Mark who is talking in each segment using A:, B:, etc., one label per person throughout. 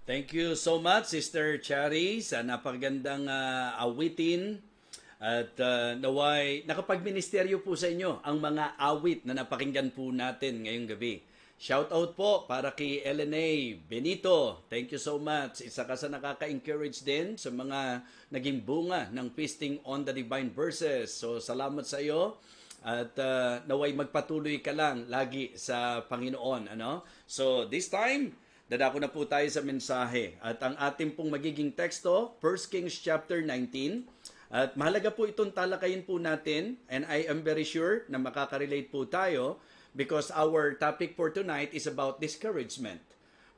A: Thank you so much, Sister Chari, sa napagandang awitin. At naway, nakapagministeryo po sa inyo ang mga awit na napakinggan po natin ngayong gabi. Shout out po para kay LNA Benito. Thank you so much. Isa ka sa nakaka-encourage din sa mga naging bunga ng feasting on the divine verses. So salamat sa iyo. At naway magpatuloy ka lang lagi sa Panginoon. So this time, dadako na po tayo sa mensahe. At ang ating pong magiging teksto, 1 Kings chapter 19. At mahalaga po itong talakayin po natin, and I am very sure na makaka-relate po tayo because our topic for tonight is about discouragement.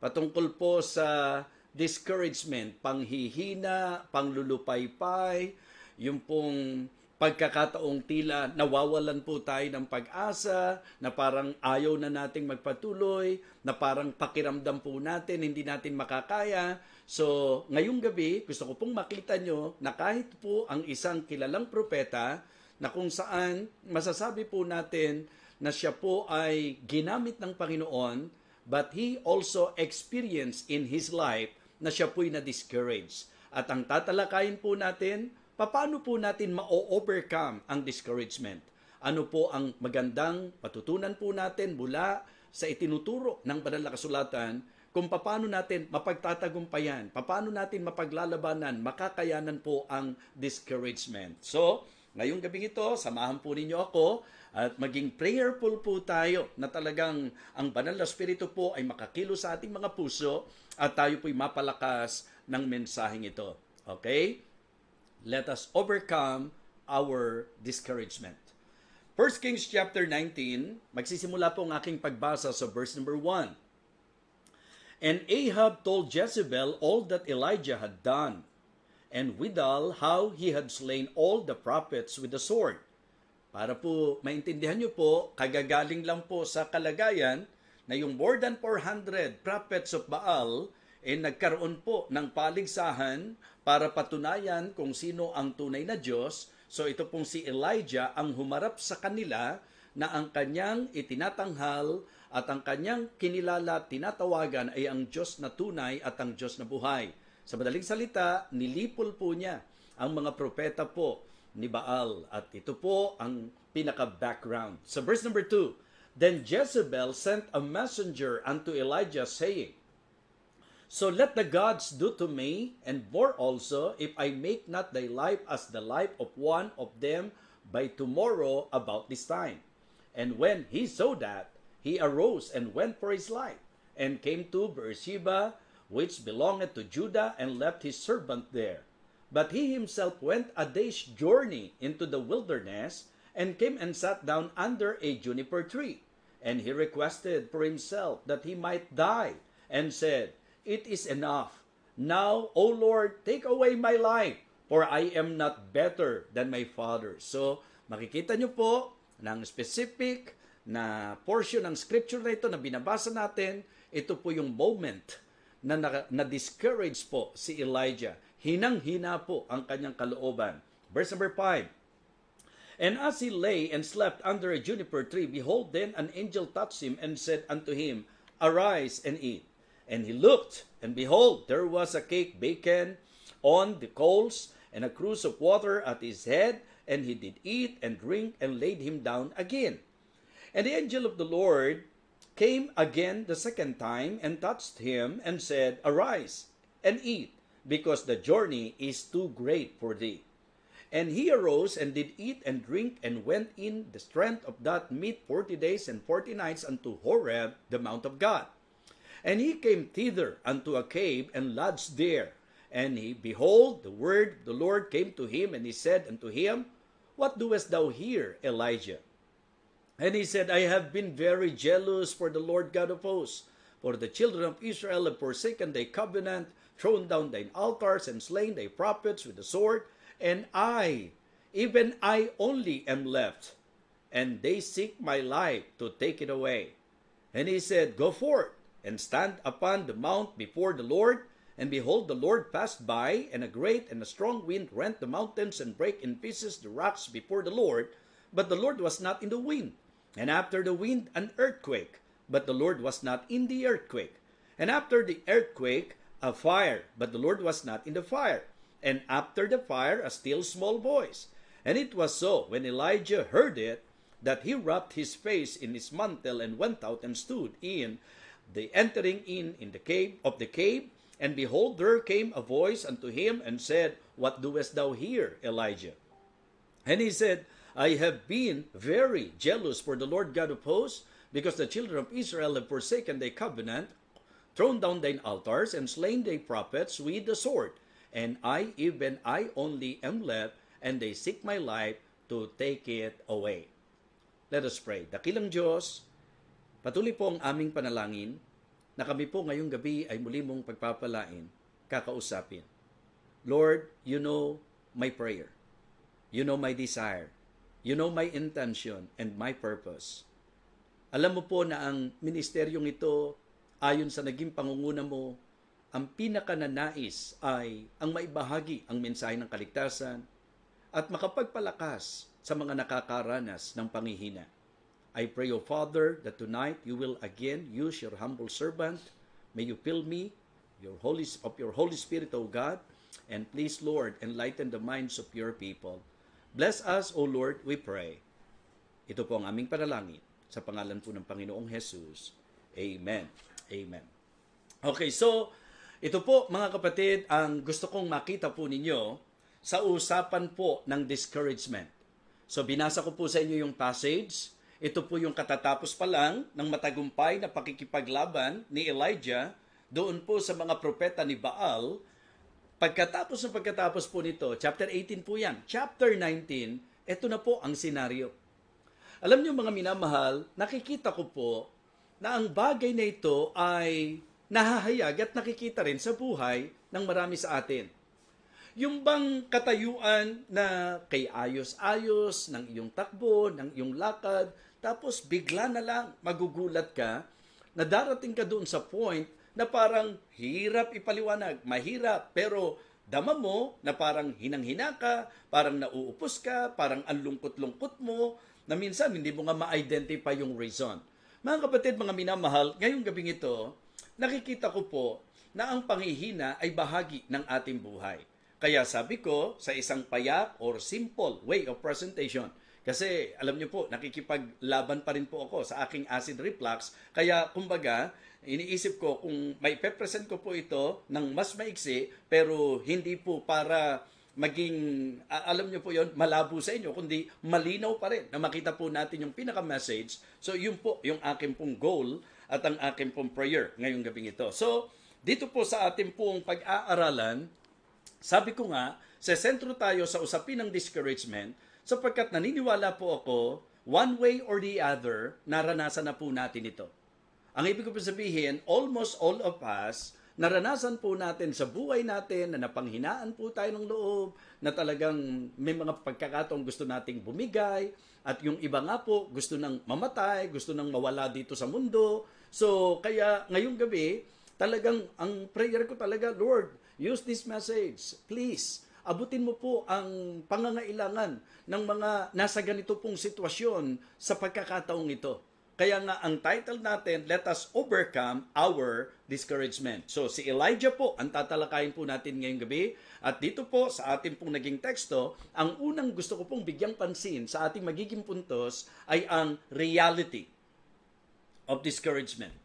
A: Patungkol po sa discouragement, panghihina, panglulupaypay, yung pong pagkakataong tila nawawalan po tayo ng pag-asa, na parang ayaw na nating magpatuloy, na parang pakiramdam po natin, hindi natin makakaya. So, ngayong gabi, gusto ko pong makita nyo na kahit po ang isang kilalang propeta na kung saan masasabi po natin na siya po ay ginamit ng Panginoon, but he also experienced in his life na siya po'y na-discourage. At ang tatalakayin po natin, paano po natin ma-overcome ang discouragement? Ano po ang magandang matutunan po natin mula sa itinuturo ng banal na kasulatan kung paano natin mapagtatagumpayan, paano natin mapaglalabanan, makakayanan po ang discouragement. So, ngayong gabi ito, samahan po ninyo ako at maging prayerful po tayo na talagang ang banal na spirito po ay makakilo sa ating mga puso at tayo po'y mapalakas ng mensaheng ito. Okay? Let us overcome our discouragement. 1 Kings chapter 19, magsisimula po ang aking pagbasa sa verse number 1. And Ahab told Jezebel all that Elijah had done, and withal how he had slain all the prophets with the sword. Para po maintindihan nyo po, kagagaling lang po sa kalagayan na yung more than 400 prophets of Baal nagkaroon po ng paligsahan para patunayan kung sino ang tunay na Diyos. So ito pong si Elijah ang humarap sa kanila na ang kanyang itinatanghal at ang kanyang kinilala, tinatawagan ay ang Diyos na tunay at ang Diyos na buhay. Sa madaling salita, nilipol po niya ang mga propeta po ni Baal. At ito po ang pinaka-background. Sa verse number 2, Then Jezebel sent a messenger unto Elijah, saying, So let the gods do to me, and more also, if I make not thy life as the life of one of them by tomorrow about this time. And when he saw that, he arose and went for his life, and came to Beersheba, which belongeth to Judah, and left his servant there. But he himself went a day's journey into the wilderness, and came and sat down under a juniper tree. And he requested for himself that he might die, and said, It is enough. Now, O Lord, take away my life, for I am not better than my father. So, makikita nyo po ng specific na portion ng scripture na ito na binabasa natin. Ito po yung moment na discourage po si Elijah. Hinang-hina po ang kanyang kalooban. Verse number 5. And as he lay and slept under a juniper tree, behold, then an angel touched him and said unto him, Arise and eat. And he looked, and behold, there was a cake baken on the coals, and a cruse of water at his head, and he did eat and drink, and laid him down again. And the angel of the Lord came again the second time, and touched him, and said, Arise and eat, because the journey is too great for thee. And he arose and did eat and drink, and went in the strength of that meat 40 days and 40 nights unto Horeb, the mount of God. And he came thither unto a cave, and lodged there. And behold, the word of the Lord came to him, and he said unto him, What doest thou here, Elijah? And he said, I have been very jealous for the Lord God of hosts, for the children of Israel have forsaken thy covenant, thrown down thine altars, and slain thy prophets with the sword, and I, even I only am left, and they seek my life to take it away. And he said, Go forth, and stand upon the mount before the Lord. And behold, the Lord passed by, and a great and a strong wind rent the mountains, and brake in pieces the rocks before the Lord. But the Lord was not in the wind. And after the wind, an earthquake. But the Lord was not in the earthquake. And after the earthquake, a fire, but the Lord was not in the fire. And after the fire, a still small voice. And it was so, when Elijah heard it, that he wrapped his face in his mantle and went out and stood in the entering in the cave of the cave. And behold, there came a voice unto him and said, What doest thou here, Elijah? And he said, I have been very jealous for the Lord God of hosts, because the children of Israel have forsaken thy covenant, thrown down thine altars, and slain thy prophets with the sword. And I, even I only am left, and they seek my life to take it away. Let us pray. Dakilang Diyos, patuloy po ang aming panalangin na kami po ngayong gabi ay muli mong pagpapalain, kakausapin. Lord, you know my prayer. You know my desire. You know my intention and my purpose. Alam mo po na ang ministeryong ito, ayon sa naging pangunguna mo, ang pinakananais ay ang maibahagi ang mensahe ng kaligtasan at makapagpalakas sa mga nakakaranas ng panghihina. I pray, O Father, that tonight you will again use your humble servant. May you fill me of your Holy Spirit, O God, and please, Lord, enlighten the minds of your people. Bless us, O Lord, we pray. Ito po ang aming panalangin sa pangalan po ng Panginoong Jesus. Amen. Amen. Okay, so ito po mga kapatid, ang gusto kong makita po ninyo sa usapan po ng discouragement. So binasa ko po sa inyo yung passage. Ito po yung katatapos pa lang ng matagumpay na pakikipaglaban ni Elijah doon po sa mga propeta ni Baal. Pagkatapos po nito, chapter 18 po yan. Chapter 19, ito na po ang senaryo. Alam niyo mga minamahal, nakikita ko po na ang bagay na ito ay nahahayag at nakikita rin sa buhay ng marami sa atin. Yung bang katayuan na kay ayos-ayos ng iyong takbo, ng iyong lakad, tapos bigla na lang magugulat ka na darating ka doon sa point na parang hirap ipaliwanag, mahirap, pero dama mo na parang hinang-hina ka, parang nauupos ka, parang ang lungkot-lungkot mo, na minsan hindi mo nga ma-identify yung reason. Mga kapatid, mga minamahal, ngayong gabing ito, nakikita ko po na ang panghihina ay bahagi ng ating buhay. Kaya sabi ko, sa isang payak or simple way of presentation, kasi alam niyo po, nakikipaglaban pa rin po ako sa aking acid reflux, kaya kumbaga, iniisip ko kung may pe-present ko po ito ng mas maiksi, pero hindi po para maging, alam niyo po yon, malabo sa inyo, kundi malinaw pa rin na makita po natin yung pinaka-message. So yun po yung aking pong goal at ang aking pong prayer ngayong gabing ito. So dito po sa ating pong pag-aaralan, sabi ko nga, sa sentro tayo sa usapin ng discouragement, sapagkat naniniwala po ako, one way or the other, naranasan na po natin ito. Ang ibig ko po sabihin, almost all of us, naranasan po natin sa buhay natin na napanghinaan po tayo ng loob, na talagang may mga pagkakataong gusto nating bumigay, at yung iba nga po gusto nang mamatay, gusto nang mawala dito sa mundo. So, kaya ngayong gabi, talagang ang prayer ko talaga, Lord, use this message. Please, abutin mo po ang pangangailangan ng mga nasa ganito pong sitwasyon sa pagkakataong ito. Kaya nga ang title natin, Let Us Overcome Our Discouragement. So si Elijah po ang tatalakayin po natin ngayong gabi. At dito po sa ating pong naging teksto, ang unang gusto ko pong bigyang pansin sa ating magiging puntos ay ang reality of discouragement.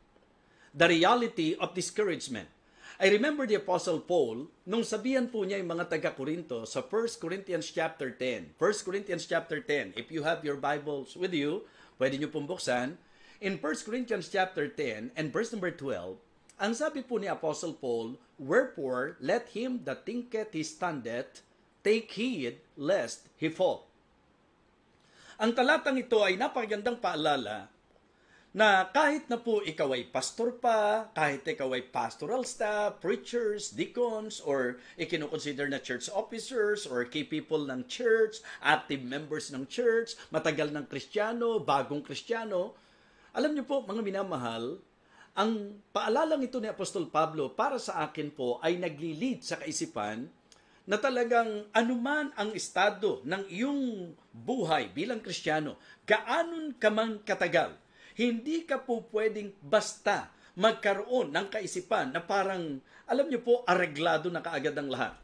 A: The reality of discouragement. I remember the Apostle Paul, nung sabihan po niya yung mga taga-Korinto sa 1 Corinthians chapter 10. 1 Corinthians chapter 10. If you have your Bibles with you, pwede nyo pong buksan. In 1 Corinthians chapter 10 and verse number 12, ang sabi po ni Apostle Paul, Wherefore, let him that thinketh he standeth, take heed lest he fall. Ang talatang ito ay napakagandang paalala na kahit na po ikaw ay pastor pa, kahit ikaw ay pastoral staff, preachers, deacons, or ikinukonsider na church officers, or key people ng church, active members ng church, matagal ng Kristiyano, bagong Kristiyano, alam niyo po, mga minamahal, ang paalalang ito ni Apostol Pablo para sa akin po ay nagli-lead sa kaisipan na talagang anuman ang estado ng iyong buhay bilang Kristiyano, gaanon ka man katagal, hindi ka po pwedeng basta magkaroon ng kaisipan na parang, alam niyo po, areglado na kaagad ang lahat.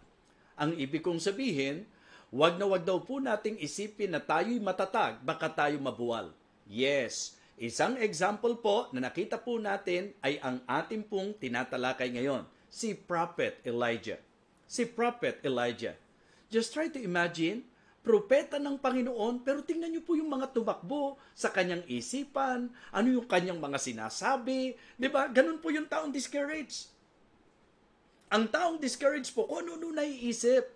A: Ang ibig kong sabihin, wag daw po nating isipin na tayo'y matatag, baka tayo mabuwal. Yes, isang example po na nakita po natin ay ang ating pong tinatalakay ngayon, si Prophet Elijah. Si Prophet Elijah. Just try to imagine, propeta ng Panginoon, pero tingnan niyo po yung mga tumakbo sa kanyang isipan, ano yung kanyang mga sinasabi, di ba? Ganun po yung taong discouraged. Ang taong discouraged po, kung ano naiisip.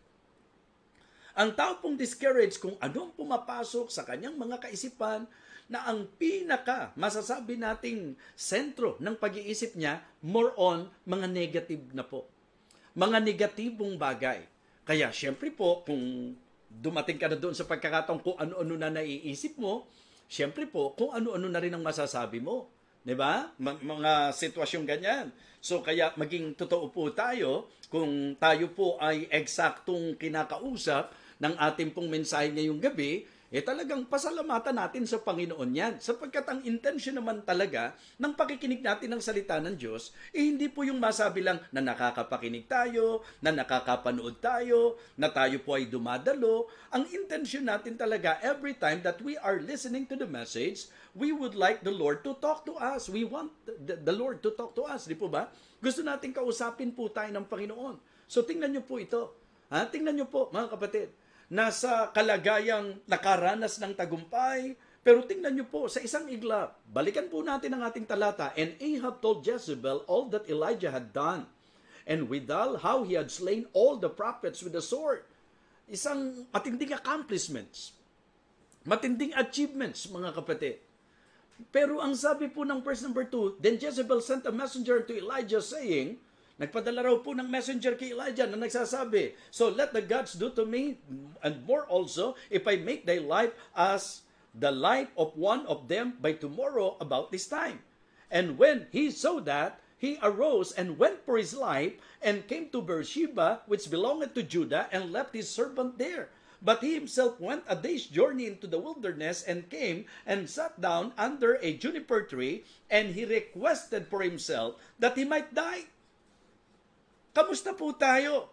A: Ang tao pong discouraged kung anong pumapasok sa kanyang mga kaisipan na ang pinaka masasabi nating sentro ng pag-iisip niya, more on mga negative na po. Mga negatibong bagay. Kaya syempre po, kung dumating ka na doon sa pagkakataon kung ano-ano na naiisip mo, syempre po, kung ano-ano na rin ang masasabi mo. Diba? Mga sitwasyong ganyan. So, kaya maging totoo po tayo kung tayo po ay eksaktong kinakausap ng ating pong mensahe ngayong gabi, talagang pasalamatan natin sa Panginoon yan. Sapagkat ang intention naman talaga ng pakikinig natin ng salita ng Diyos, hindi po yung masabi lang na nakakapakinig tayo, na nakakapanood tayo, na tayo po ay dumadalo. Ang intention natin talaga, every time that we are listening to the message, we would like the Lord to talk to us. We want the Lord to talk to us. Di po ba? Gusto natin kausapin po tayo ng Panginoon. So tingnan nyo po ito. Tingnan nyo po, mga kapatid. Nasa kalagayang nakaranas ng tagumpay, pero tingnan nyo po, sa isang iglap, balikan po natin ang ating talata, and Ahab told Jezebel all that Elijah had done, and withal how he had slain all the prophets with the sword. Isang matinding accomplishments, matinding achievements, mga kapatid. Pero ang sabi po ng verse number 2, then Jezebel sent a messenger to Elijah saying, nagpadala raw po ng messenger kay Elijah na nagsasabi, so let the gods do to me and more also if I make thy life as the life of one of them by tomorrow about this time. And when he saw that, he arose and went for his life and came to Beersheba, which belonged to Judah, and left his servant there. But he himself went a day's journey into the wilderness and came and sat down under a juniper tree, and he requested for himself that he might die. Kamusta po tayo?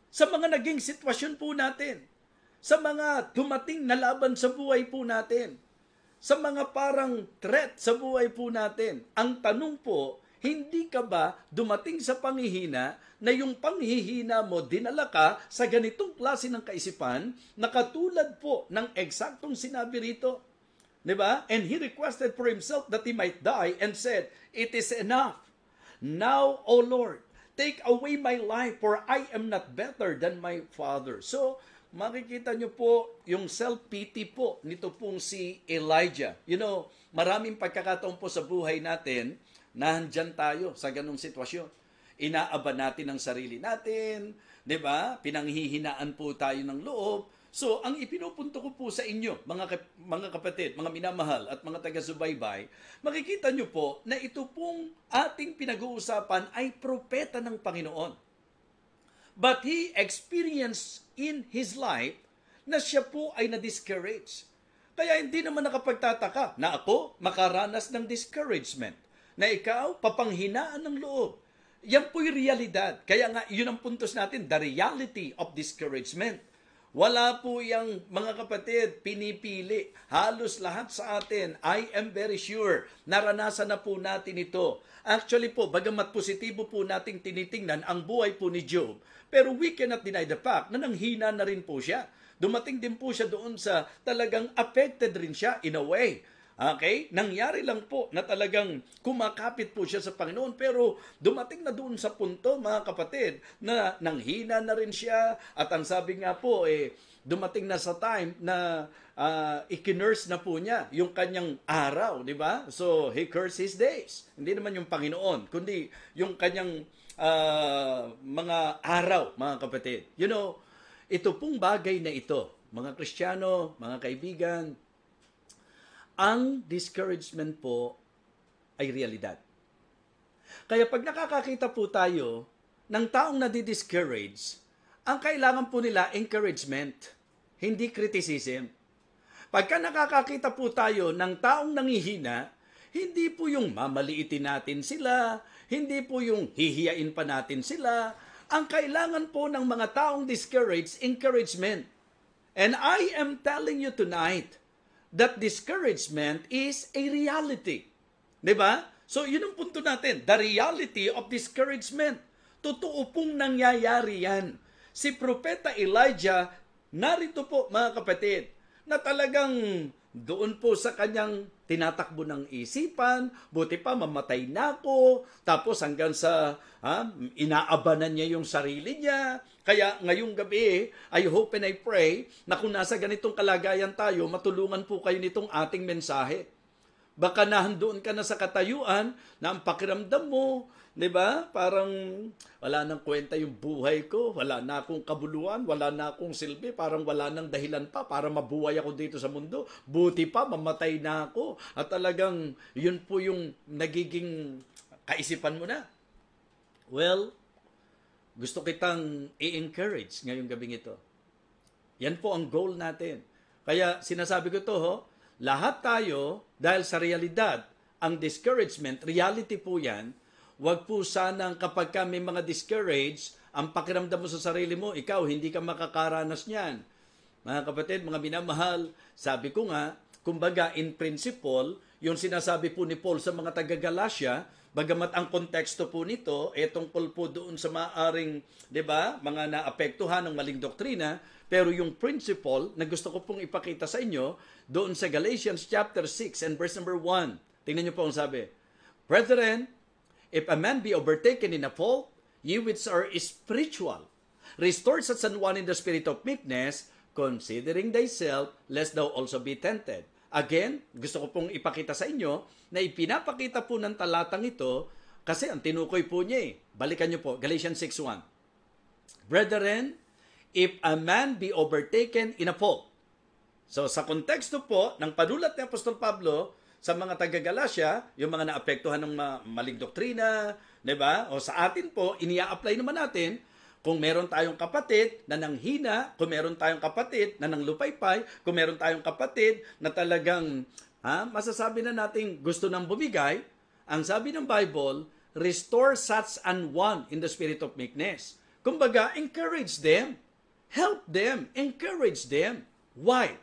A: Sa mga naging sitwasyon po natin, sa mga dumating na laban sa buhay po natin, sa mga parang threat sa buhay po natin, ang tanong po, hindi ka ba dumating sa panghihina na yung panghihina mo dinala ka sa ganitong klase ng kaisipan na katulad po ng eksaktong sinabi rito? Diba? And he requested for himself that he might die and said, it is enough. Now, O Lord, take away my life, for I am not better than my father. So, makikita nyo po yung self-pity po nito pong si Elijah. You know, maraming pagkakataon po sa buhay natin na handyan tayo sa ganong sitwasyon. Inaaba natin ang sarili natin, di ba? Pinanghihinaan po tayo ng loob. So, ang ipinupunto ko po sa inyo, mga kapatid, mga minamahal at mga taga-subaybay, makikita nyo po na ito pong ating pinag-uusapan ay propeta ng Panginoon. But he experienced in his life na siya po ay na-discourage. Kaya hindi naman nakapagtataka na ako makaranas ng discouragement, na ikaw papanghinaan ng loob. Yan po'y realidad. Kaya nga, yun ang puntos natin, the reality of discouragement. Wala po yung mga kapatid, pinipili. Halos lahat sa atin, I am very sure, naranasan na po natin ito. Actually po, bagamat positibo po nating tinitingnan ang buhay po ni Job, pero we cannot deny the fact na nanghina na rin po siya. Dumating din po siya doon sa talagang affected rin siya in a way. Okay? Nangyari lang po na talagang kumakapit po siya sa Panginoon, pero dumating na doon sa punto, mga kapatid, na nanghina na rin siya, at ang sabi nga po, dumating na sa time na ikinurse na po niya yung kanyang araw, di ba? So, he cursed his days. Hindi naman yung Panginoon, kundi yung kanyang mga araw, mga kapatid. You know, ito pong bagay na ito, mga Kristiyano, mga kaibigan, ang discouragement po ay realidad. Kaya pag nakakakita po tayo ng taong nadi-discourage, ang kailangan po nila encouragement, hindi criticism. Pagka nakakakita po tayo ng taong nangihina, Hindi po yung mamaliitin natin sila, hindi po yung hihiyain pa natin sila. Ang kailangan po ng mga taong discouraged, encouragement. And I am telling you tonight that discouragement is a reality. Diba? So, yun ang punto natin. The reality of discouragement. Totoo pong nangyayari yan. Si Propeta Elijah, narito po mga kapatid, na talagang doon po sa kanyang tinatakbo ng isipan, buti pa mamatay na ako, tapos hanggang sa inaabanan niya yung sarili niya. Kaya ngayong gabi, I hope and I pray na kung nasa ganitong kalagayan tayo, matulungan po kayo nitong ating mensahe. Baka nahandoon ka na sa katayuan na ang pakiramdam mo, di ba? Parang wala nang kwenta yung buhay ko, wala na akong kabuluhan, wala na akong silbi, parang wala nang dahilan pa para mabuhay ako dito sa mundo. Buti pa, mamatay na ako. At talagang yun po yung nagiging kaisipan mo na. Well, gusto kitang i-encourage ngayong gabing ito. Yan po ang goal natin. Kaya sinasabi ko to, lahat tayo, dahil sa realidad, ang discouragement, reality po yan, wag po sanang kapag ka may mga discouraged, ang pakiramdam mo sa sarili mo, ikaw, hindi ka makakaranas niyan. Mga kapatid, mga minamahal, sabi ko nga, kumbaga in principle, yung sinasabi po ni Paul sa mga taga-Galatia, bagamat ang konteksto po nito, tungkol po doon sa maaring, di ba, mga naapektuhan ng maling doktrina, pero yung principle na gusto ko pong ipakita sa inyo, doon sa Galatians chapter 6 and verse number 1. Tingnan niyo po ang sabi. Brethren, if a man be overtaken in a fault, ye which are spiritual, restore such an one in the spirit of meekness, considering thyself, lest thou also be tempted. Again, gusto ko pong ipakita sa inyo na ipinapakita po ng talatang ito kasi ang tinukoy po niya Balikan niyo po, Galatians 6:1. Brethren, if a man be overtaken in a fault. So sa konteksto po ng panulat ni Apostol Pablo sa mga taga-Galatia, yung mga naapektuhan ng maling doktrina, 'di ba? O sa atin po, inia-apply naman natin kung meron tayong kapatid na nanghina, kung meron tayong kapatid na nanglupaypay, kung meron tayong kapatid na talagang masasabi na nating gusto nang bumigay, ang sabi ng Bible, restore such an one in the spirit of meekness. Kumbaga, encourage them. Help them. Encourage them. Why?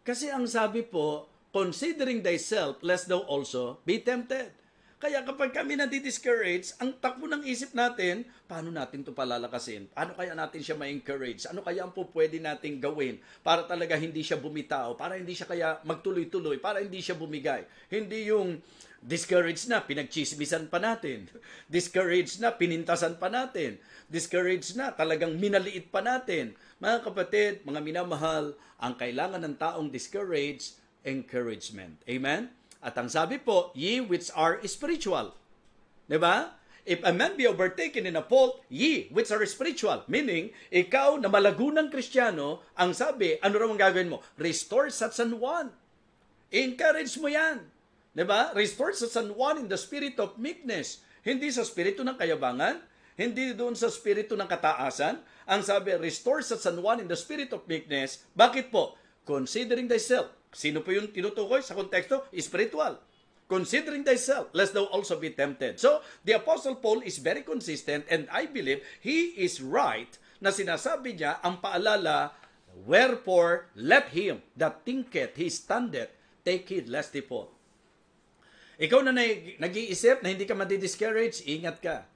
A: Kasi ang sabi po, considering thyself, lest thou also be tempted. Kaya kapag kami nadi-discourage, ang takbo ng isip natin, paano natin ito palalakasin? Paano kaya natin siya ma-encourage? Ano kaya ang po pwede natin gawin para talaga hindi siya bumitaw? Para hindi siya kaya magtuloy-tuloy? Para hindi siya bumigay? Hindi yung discouraged na, pinagchismisan pa natin. Discouraged na, pinintasan pa natin. Discouraged na, talagang minaliit pa natin. Mga kapatid, mga minamahal, ang kailangan ng taong discouraged, encouragement. Amen? At ang sabi po, ye which are spiritual. Diba? If a man be overtaken in a fault, ye which are spiritual. Meaning, ikaw na malagunang Kristiyano, ang sabi, ano raw ang gagawin mo? Restore such an one. Encourage mo yan. Diba? Restore such an one in the spirit of meekness. Hindi sa spirito ng kayabangan, hindi doon sa spirito ng kataasan. Ang sabi, restore such an one in the spirit of meekness. Bakit po? Considering thyself. Sino po yung tinutukoy sa konteksto? Spiritual. Considering thyself, lest thou also be tempted. So, the Apostle Paul is very consistent and I believe he is right na sinasabi niya ang paalala, wherefore let him that thinketh he standeth take heed lest he fall. Ikaw na nag-iisip na hindi ka madi-discourage, ingat ka.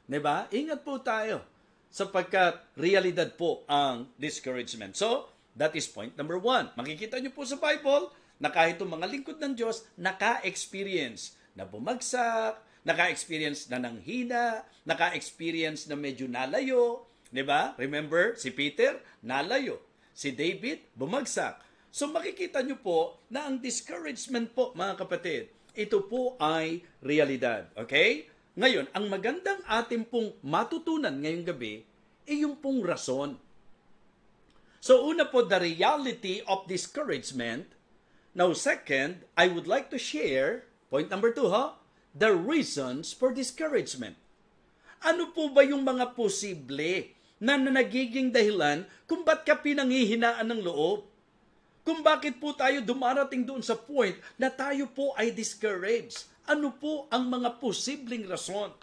A: Diba? Ingat po tayo sapagkat realidad po ang discouragement. So, that is point number 1. Makikita nyo po sa Bible na kahit itong mga lingkod ng Diyos, naka-experience na bumagsak, naka-experience na nanghina, naka-experience na medyo nalayo. Diba? Remember, si Peter, nalayo. Si David, bumagsak. So makikita nyo po na ang discouragement po, mga kapatid, ito po ay realidad. Okay? Ngayon, ang magandang ating pong matutunan ngayong gabi ay yung pong rason. So, una po, the reality of discouragement. Now, second, I would like to share, point number 2, the reasons for discouragement. Ano po ba yung mga posible na nagiging dahilan kung ba't ka pinanghihinaan ng loob? kung bakit po tayo dumarating doon sa point na tayo po ay discouraged. Ano po ang mga posibleng rason?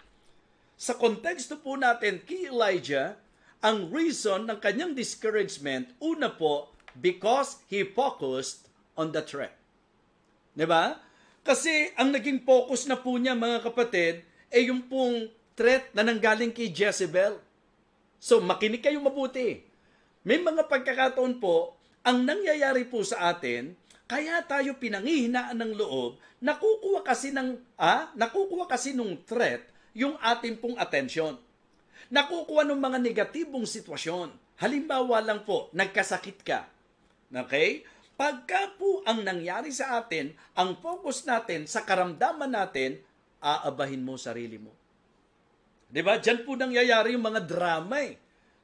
A: Sa konteksto po natin kay Elijah, ang reason ng kanyang discouragement, una po, because he focused on the threat. Diba? Kasi ang naging focus na po niya, mga kapatid, ay yung pong threat na nanggaling kay Jezebel. So, makinig kayo mabuti. May mga pagkakataon po, ang nangyayari po sa atin, kaya tayo pinanghihinaan ng loob, nakukuha kasi nung threat yung ating pong atensyon. Nakukuha ng mga negatibong sitwasyon. Halimbawa lang po, nagkasakit ka. Okay? Pagka po ang nangyari sa atin, ang focus natin sa karamdaman natin, aabahin mo sarili mo. Diba? Diyan po nangyayari yung mga drama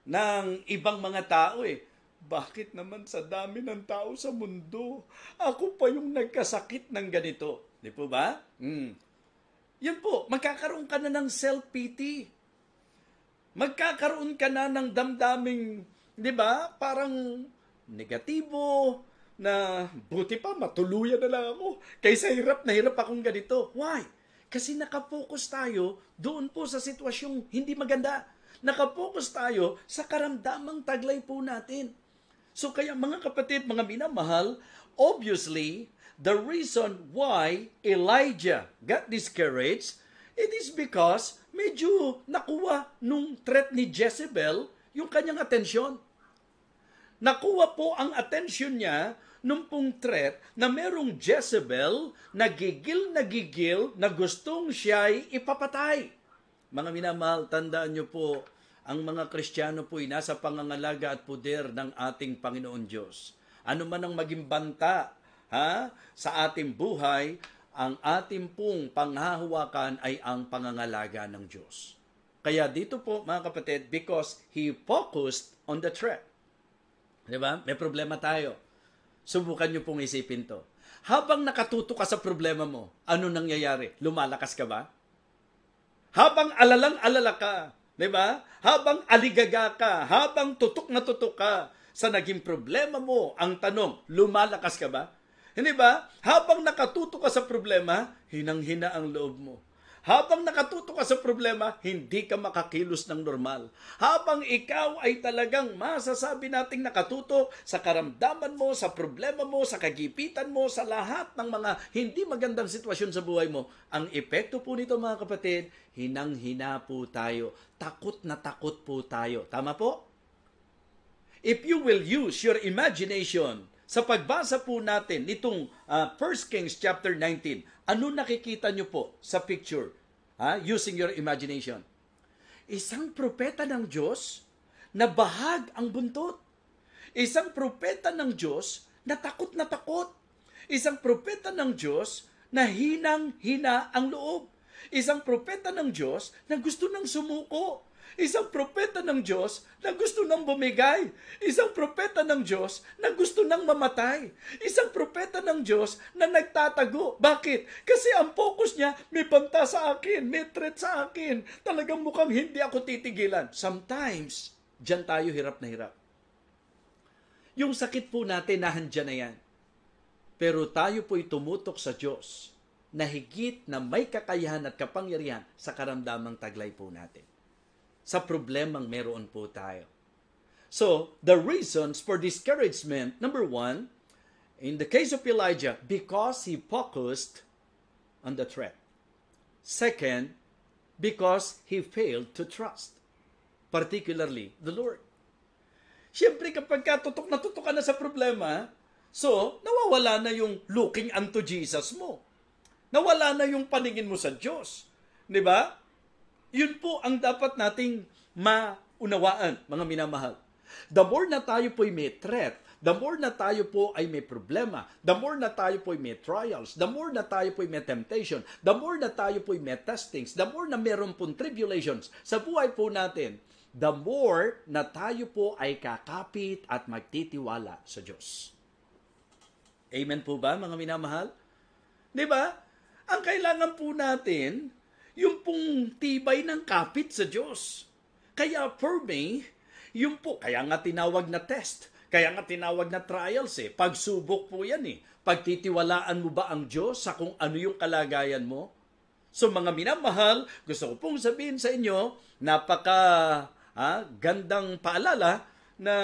A: ng ibang mga tao Bakit naman sa dami ng tao sa mundo, ako pa yung nagkasakit ng ganito? Di po ba? Yan po, magkakaroon ka na ng self-pity. Magkakaroon ka na ng damdaming, di ba, parang negatibo, na buti pa, matuluyan na lang ako. Kaysa hirap na hirap akong ganito. Why? Kasi nakapokus tayo doon po sa sitwasyong hindi maganda. Nakapokus tayo sa karamdamang taglay po natin. So kaya mga kapatid, mga minamahal, obviously, the reason why Elijah got discouraged, it is because medyo nakuha nung threat ni Jezebel yung kanyang atensyon. Nakuha po ang atensyon niya nung pong threat na merong Jezebel na gigil na gustong siya'y ipapatay. Mga minamahal, tandaan niyo po, ang mga Kristiyano po ay nasa pangangalaga at poder ng ating Panginoon Diyos. Ano man ang maging banta sa ating buhay, ang ating pong panghahawakan ay ang pangangalaga ng Diyos. Kaya dito po, mga kapatid, because he focused on the threat. Diba? May problema tayo. Subukan nyo pong isipin to. Habang nakatuto ka sa problema mo, ano nangyayari? Lumalakas ka ba? Habang alalang-alala ka, diba? Habang aligaga ka, habang tutok na tutok ka sa naging problema mo, ang tanong, lumalakas ka ba? Hindi ba? Habang nakatuto ka sa problema, hinang-hina ang loob mo. Habang nakatuto ka sa problema, hindi ka makakilos ng normal. Habang ikaw ay talagang masasabi nating nakatuto sa karamdaman mo, sa problema mo, sa kagipitan mo, sa lahat ng mga hindi magandang sitwasyon sa buhay mo, ang epekto po nito, mga kapatid, hinang-hina po tayo. Takot na takot po tayo. Tama po? If you will use your imagination sa pagbasa po natin nitong 1 Kings chapter 19, ano nakikita nyo po sa picture? Using your imagination. Isang propeta ng Diyos na bahag ang buntot. Isang propeta ng Diyos na takot na takot. Isang propeta ng Diyos na hinang-hina ang loob. Isang propeta ng Diyos na gusto nang sumuko. Isang propeta ng Diyos na gusto nang bumigay. Isang propeta ng Diyos na gusto nang mamatay. Isang propeta ng Diyos na nagtatago. Bakit? Kasi ang focus niya, may banta sa akin, may threat sa akin. Talagang mukhang hindi ako titigilan. Sometimes, dyan tayo hirap na hirap. Yung sakit po natin, nahandyan na yan. Pero tayo po'y tumutok sa Diyos na higit na may kakayahan at kapangyarihan sa karamdamang taglay po natin. Sa problemang meron po tayo. So, the reasons for discouragement, number one, in the case of Elijah, because he focused on the threat. Second, because he failed to trust, particularly the Lord. Siyempre, kapag tutok ka na sa problema, so, nawawala na yung looking unto Jesus mo. Nawala na yung paningin mo sa Diyos. Di ba? Yun po ang dapat nating maunawaan, mga minamahal. The more na tayo po'y may threat, the more na tayo po ay may problema, the more na tayo po'y may trials, the more na tayo po'y may temptation, the more na tayo po'y may testings, the more na meron pong tribulations sa buhay po natin, the more na tayo po ay kakapit at magtitiwala sa Diyos. Amen po ba, mga minamahal? Di ba? Ang kailangan po natin, yung pong tibay ng kapit sa Diyos. Kaya for me, yung po, kaya nga tinawag na test. Kaya nga tinawag na trials eh. Pagsubok po yan eh. Pagtitiwalaan mo ba ang Diyos sa kung ano yung kalagayan mo? So mga minamahal, gusto ko pong sabihin sa inyo, gandang paalala na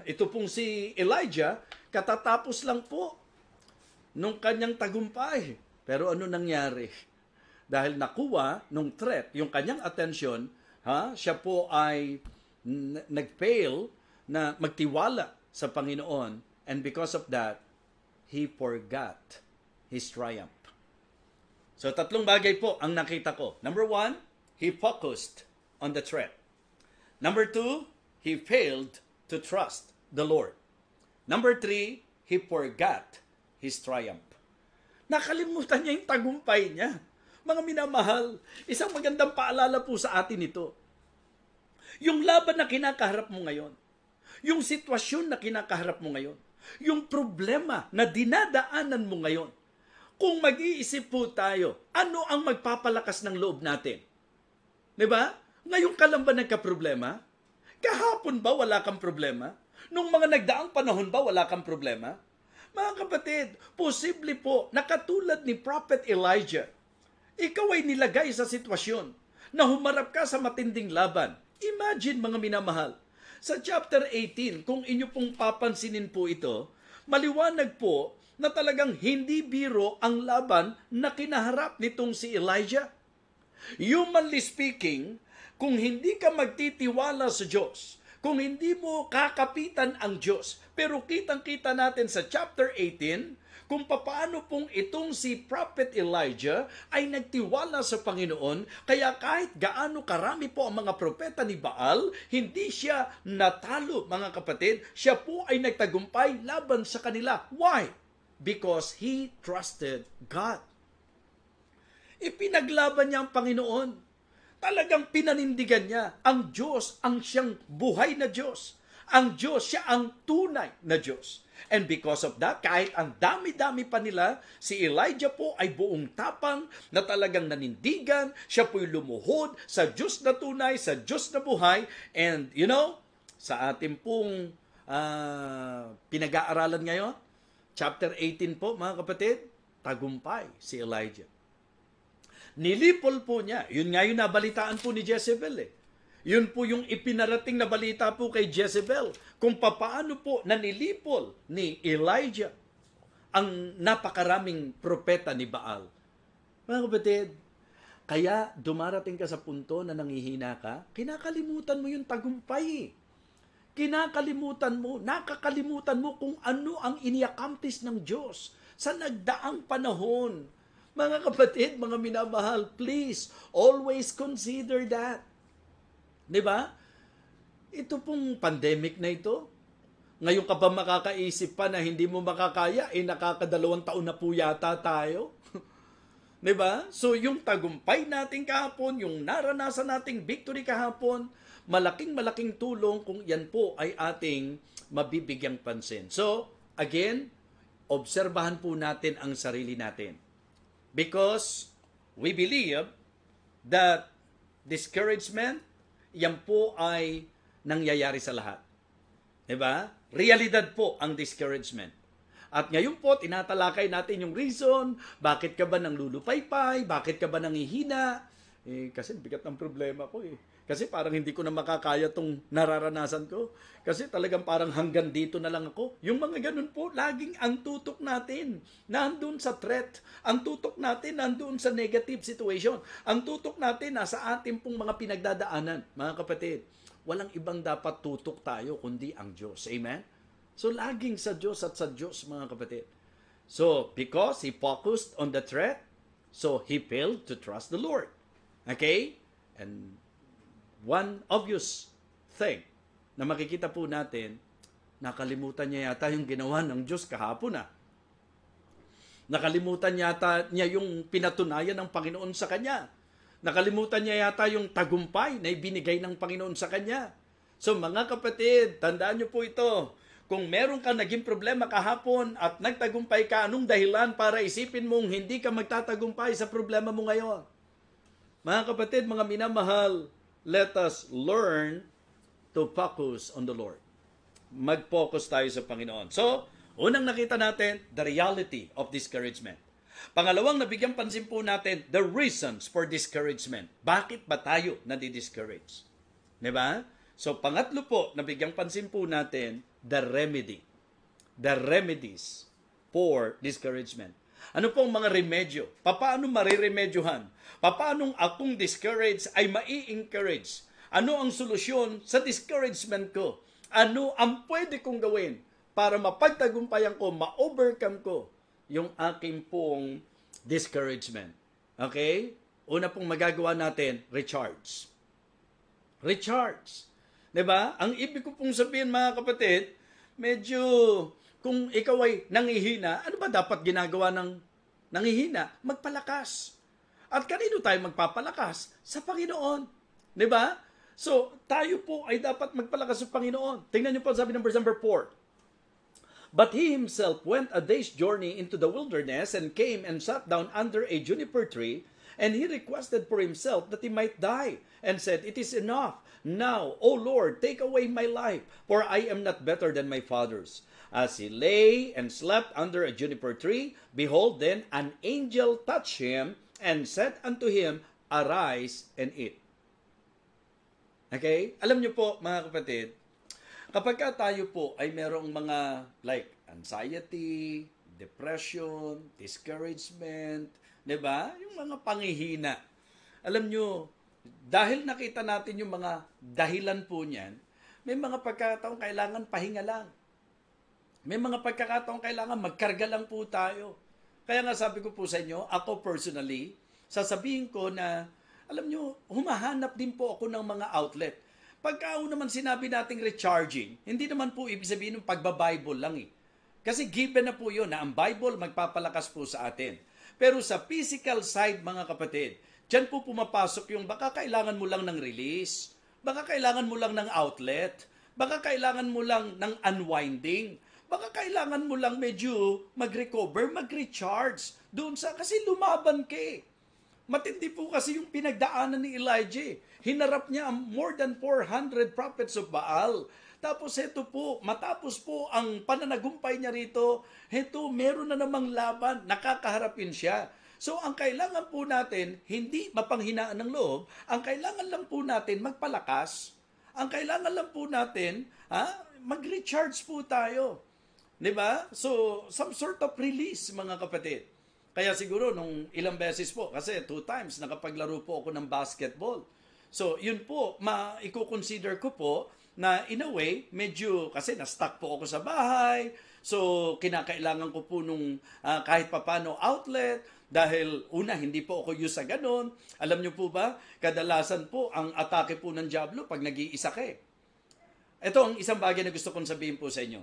A: ito pong si Elijah, katatapos lang po nung kanyang tagumpay. Pero ano nangyari? Dahil nakuha nung threat, yung kanyang atensyon, siya po ay nag-fail na magtiwala sa Panginoon. And because of that, he forgot his triumph. So, tatlong bagay po ang nakita ko. Number 1, he focused on the threat. Number 2, he failed to trust the Lord. Number 3, he forgot his triumph. Nakalimutan niya yung tagumpay niya. Mga minamahal, isang magandang paalala po sa atin ito. Yung laban na kinakaharap mo ngayon, yung sitwasyon na kinakaharap mo ngayon, yung problema na dinadaanan mo ngayon, kung mag-iisip po tayo, ano ang magpapalakas ng loob natin? Diba? Ngayon ka lang ba nagka-problema? Kahapon ba wala kang problema? Nung mga nagdaang panahon ba wala kang problema? Mga kapatid, posible po na katulad ni Prophet Elijah, ikaw ay nilagay sa sitwasyon na humarap ka sa matinding laban. Imagine mga minamahal, sa chapter 18, kung inyo pong papansinin po ito, maliwanag po na talagang hindi biro ang laban na kinaharap nitong si Elijah. Humanly speaking, kung hindi ka magtitiwala sa Diyos, kung hindi mo kakapitan ang Diyos, pero kitang-kita natin sa chapter 18, kung paano pong itong si Prophet Elijah ay nagtiwala sa Panginoon, kaya kahit gaano karami po ang mga propeta ni Baal, hindi siya natalo, mga kapatid. Siya po ay nagtagumpay laban sa kanila. Why? Because he trusted God. Ipinaglaban niya ang Panginoon. Talagang pinanindigan niya ang Diyos, ang siyang buhay na Diyos. Ang Diyos, siya ang tunay na Diyos. And because of that, kahit ang dami-dami pa nila, si Elijah po ay buong tapang na talagang nanindigan, siya po'y lumuhod sa Diyos na tunay, sa Diyos na buhay. And sa ating pong pinag-aaralan ngayon, chapter 18 po mga kapatid, tagumpay si Elijah. Nilipol po niya, yun nga yung nabalitaan po ni Jezebel eh. Yun po yung ipinarating na balita po kay Jezebel kung papaano po nanilipol ni Elijah ang napakaraming propeta ni Baal. Mga kapatid, kaya dumarating ka sa punto na nanghihina ka, kinakalimutan mo yung tagumpay. Kinakalimutan mo, nakakalimutan mo kung ano ang iniakamtis ng Diyos sa nagdaang panahon. Mga kapatid, mga minamahal, please, always consider that. Diba? Ito pong pandemic na ito, ngayon ka pa makakaisip pa na hindi mo makakaya, nakaka2 taon na po yata tayo. Diba? So yung tagumpay natin kahapon, yung naranasan nating victory kahapon, malaking tulong kung yan po ay ating mabibigyang pansin. So, again, obserbahan po natin ang sarili natin. Because we believe that discouragement, yan po ay nangyayari sa lahat. Diba? Realidad po ang discouragement. At ngayon po, tinatalakay natin yung reason, bakit ka ba nanglulupaypay, bakit ka ba nangihina? Kasi bigat ng problema ko eh. Kasi parang hindi ko na makakaya tong nararanasan ko. Kasi talagang parang hanggang dito na lang ako. Yung mga ganun po, laging ang tutok natin nandun sa threat. Ang tutok natin nandun sa negative situation. Ang tutok natin nasa ating pong mga pinagdadaanan. Mga kapatid, walang ibang dapat tutok tayo kundi ang Diyos. Amen? So laging sa Diyos at sa Diyos, mga kapatid. So, because he focused on the threat, so he failed to trust the Lord. Okay? And one obvious thing na makikita po natin, nakalimutan niya yata yung ginawa ng Diyos kahapon na. Nakalimutan yata niya yung pinatunayan ng Panginoon sa kanya. Nakalimutan niya yata yung tagumpay na ibinigay ng Panginoon sa kanya. So mga kapatid, tandaan niyo po ito. Kung meron ka naging problema kahapon at nagtagumpay ka, anong dahilan para isipin mong hindi ka magtatagumpay sa problema mo ngayon? Mga kapatid, mga minamahal, let us learn to focus on the Lord. mag-focus tayo sa Panginoon. So, unang nakita natin, the reality of discouragement. Pangalawang nabigyan pansin po natin, the reasons for discouragement. Bakit ba tayo nadi-discourage? Diba? So, pangatlo po, nabigyan pansin po natin, the remedy. The remedies for discouragement. Ano pong mga remedyo? Paano mariremedyohan? Paano akong discouraged ay mai-encourage? Ano ang solusyon sa discouragement ko? Ano ang pwede kong gawin para mapagtagumpayan ko, ma-overcome ko yung aking pong discouragement? Okay? Una pong magagawa natin, recharge. Recharge. Diba? Ang ibig ko pong sabihin, mga kapatid, medyo kung ikaw ay nangihina, ano ba dapat ginagawa ng nangihina? Magpalakas. At kanino tayo magpapalakas? Sa Panginoon. Diba? So, tayo po ay dapat magpalakas sa Panginoon. Tingnan niyo po, sabi ng verse number 4. But he himself went a day's journey into the wilderness and came and sat down under a juniper tree, and he requested for himself that he might die, and said, It is enough. Now, O Lord, take away my life, for I am not better than my fathers. As he lay and slept under a juniper tree, behold, then an angel touched him and said unto him, Arise and eat. Okay? Alam niyo po, mga kapatid, kapag tayo po ay merong mga like anxiety, depression, discouragement, di ba? Yung mga pangihina. Alam niyo, dahil nakita natin yung mga dahilan po niyan, may mga pagkakataong kailangan pahinga lang. May mga pagkakataong kailangan magkarga lang po tayo. Kaya nga sabi ko po sa inyo, ako personally, sasabihin ko na, alam nyo, humahanap din po ako ng mga outlet. Pagka naman sinabi nating recharging, hindi naman po ibig sabihin ng pagbabible lang eh. Kasi given na po yun na ang Bible magpapalakas po sa atin. Pero sa physical side, mga kapatid, dyan po pumapasok yung baka kailangan mo lang ng release, baka kailangan mo lang ng outlet, baka kailangan mo lang ng unwinding, baka kailangan mo lang medyo mag-recover, mag-recharge doon sa, kasi lumaban ka eh. Matindi po kasi yung pinagdaanan ni Elijah. Hinarap niya ang more than 400 prophets of Baal. Tapos ito po, matapos po ang pananagumpay niya rito, ito meron na namang laban, nakakaharapin siya. So ang kailangan po natin, hindi mapanghinaan ng loob, ang kailangan lang po natin magpalakas, ang kailangan lang po natin, mag-recharge po tayo. Diba? So, some sort of release, mga kapatid. Kaya siguro nung ilang beses po, kasi 2 times nakapaglaro po ako ng basketball. So, yun po, i-consider ko po na in a way, medyo, kasi na-stuck po ako sa bahay, so kinakailangan ko po nung kahit papano outlet, dahil una, hindi po ako use sa ganon. Alam nyo po ba, kadalasan po ang atake po ng dyablo pag nag-iisa ka eh. Ito ang isang bagay na gusto kong sabihin po sa inyo.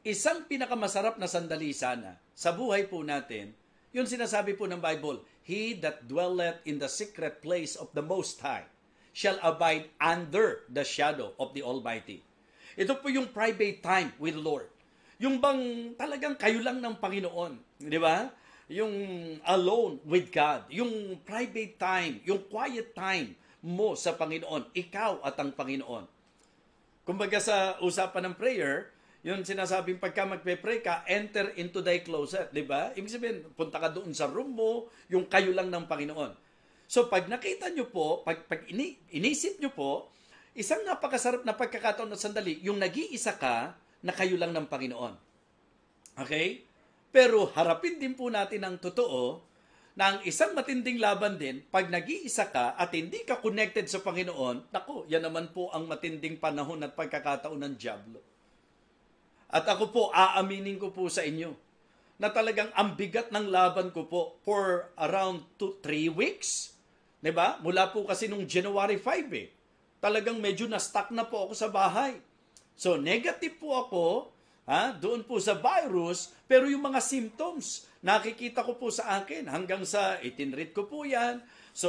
A: Isang pinakamasarap na sandali sana sa buhay po natin, yung sinasabi po ng Bible, He that dwelleth in the secret place of the Most High shall abide under the shadow of the Almighty. Ito po yung private time with the Lord. Yung bang talagang kayo lang ng Panginoon. Di ba? Yung alone with God. Yung private time, yung quiet time mo sa Panginoon. Ikaw at ang Panginoon. Kumbaga sa usapan ng prayer, yung sinasabing pagka magpe-pray ka, enter into thy closet, di ba? Ibig sabihin, punta ka doon sa room mo, yung kayo lang ng Panginoon. So, pag nakita nyo po, pag inisip nyo po, isang napakasarap na pagkakataon na sandali, yung nag-iisa ka, na kayo lang ng Panginoon. Okay? Pero harapin din po natin ang totoo, na ang isang matinding laban din, pag nag-iisa ka at hindi ka connected sa Panginoon, naku, yan naman po ang matinding panahon at pagkakataon ng dyablo. At ako po, aaminin ko po sa inyo na talagang ang bigat ng laban ko po for around 3 weeks. Diba? Mula po kasi nung January 5 eh. Talagang medyo na-stuck na po ako sa bahay. So negative po ako doon po sa virus, pero yung mga symptoms, nakikita ko po sa akin hanggang sa itinreat ko po yan. So,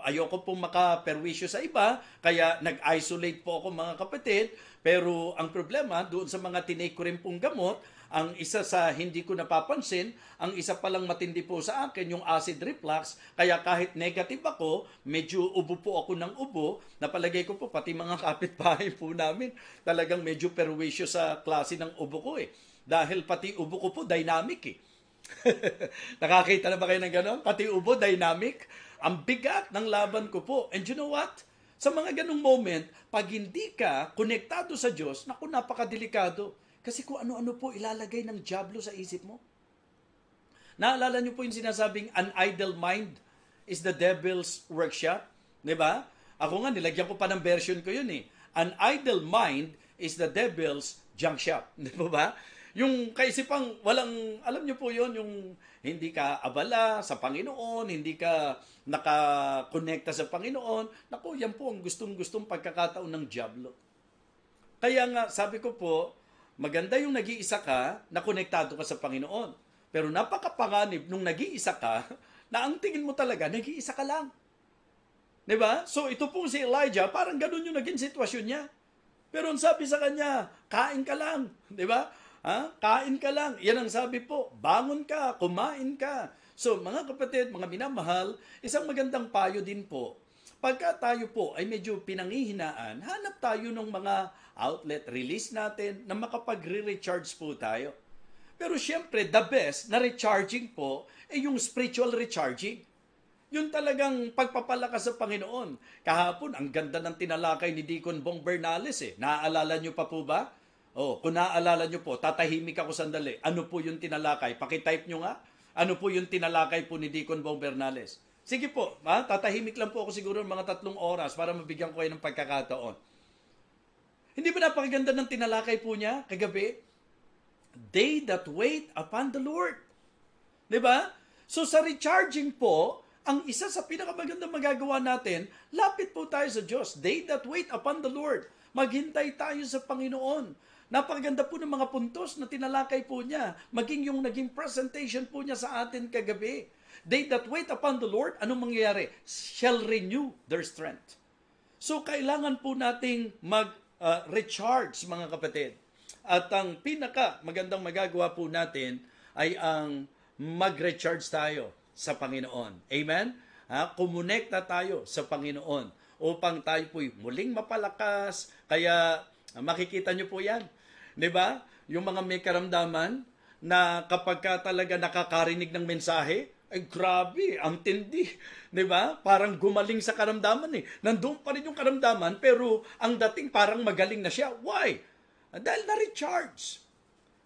A: ayoko pong makaperwisyo sa iba, kaya nag-isolate po ako mga kapatid. Pero ang problema, doon sa mga tinake ko rin pong gamot, Ang isa sa hindi ko napapansin, ang isa palang matindi po sa akin, yung acid reflux. Kaya kahit negative ako, medyo ubo po ako ng ubo. Napalagay ko po, pati mga kapitbahay po namin, talagang medyo perwisyo sa klase ng ubo ko eh. Dahil pati ubo ko po dynamic eh. Nakakita na ba kayo ng gano'n? Pati ubo dynamic. Ang bigat ng laban ko po. And you know what? Sa mga ganong moment, pag hindi ka konektado sa Diyos, naku, napakadelikado. Kasi kung ano-ano po ilalagay ng dyablo sa isip mo. Naalala niyo po yung sinasabing an idle mind is the devil's workshop? Diba? Ako nga, nilagyan ko pa ng version ko yun eh. An idle mind is the devil's junk shop. Di ba? Yung kaisipang walang, alam niyo po yun, yung hindi ka abala sa Panginoon, hindi ka nakakonekta sa Panginoon. Naku, yan po ang gustong-gustong pagkakataon ng dyablo. Kaya nga, sabi ko po, maganda yung nag-iisa ka na konektado ka sa Panginoon. Pero napakapanganib nung nag-iisa ka na ang tingin mo talaga, nag-iisa ka lang. Diba? So ito pong si Elijah, parang ganun yung naging sitwasyon niya. Pero ang sabi sa kanya, kain ka lang. Diba? Kain ka lang. Yan ang sabi po, bangon ka, kumain ka. So mga kapatid, mga minamahal, isang magandang payo din po. Pagka tayo po ay medyo pinanghihinaan, hanap tayo ng mga outlet, release natin na makapag-recharge po tayo. Pero syempre, the best na recharging po ay yung spiritual recharging. Yun talagang pagpapalakas sa Panginoon. Kahapon, ang ganda ng tinalakay ni Deacon Bong Bernales eh. Naaalala nyo pa po ba? Kung naaalala nyo po, tatahimik ako sandali. Ano po yung tinalakay? Pakitype nyo nga. Ano po yung tinalakay po ni Deacon Bong Bernales? Sige po, tatahimik lang po ako siguro mga 3 oras para mabigyan ko kayo ng pagkakataon. Hindi ba napakaganda ng tinalakay po niya kagabi? They that wait upon the Lord. Diba? So sa recharging po, ang isa sa pinakamagandang magagawa natin, lapit po tayo sa Diyos. They that wait upon the Lord. Maghintay tayo sa Panginoon. Napakaganda po ng mga puntos na tinalakay po niya. Maging yung naging presentation po niya sa atin kagabi. They that wait upon the Lord, anong mangyayari? Shall renew their strength. So kailangan po nating recharge, mga kapatid. At ang pinaka magandang magagawa po natin ay ang mag-recharge tayo sa Panginoon. Amen? Kumonekta tayo sa Panginoon upang tayo po'y muling mapalakas. Kaya makikita nyo po yan. Diba? Yung mga may karamdaman na kapag ka talaga nakakarinig ng mensahe, ay grabe, ang tindi. Diba? Parang gumaling sa karamdaman eh. Nandun pa rin yung karamdaman, pero ang dating parang magaling na siya. Why? Dahil na-recharge.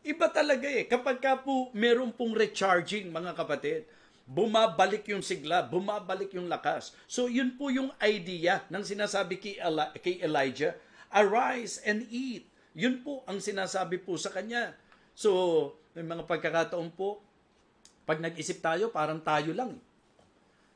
A: Iba talaga eh. Kapag ka po meron pong recharging, mga kapatid, bumabalik yung sigla, bumabalik yung lakas. So yun po yung idea ng sinasabi kay Elijah, arise and eat. Yun po ang sinasabi po sa kanya. So, may mga pagkakataon po, pag nag-isip tayo, parang tayo lang.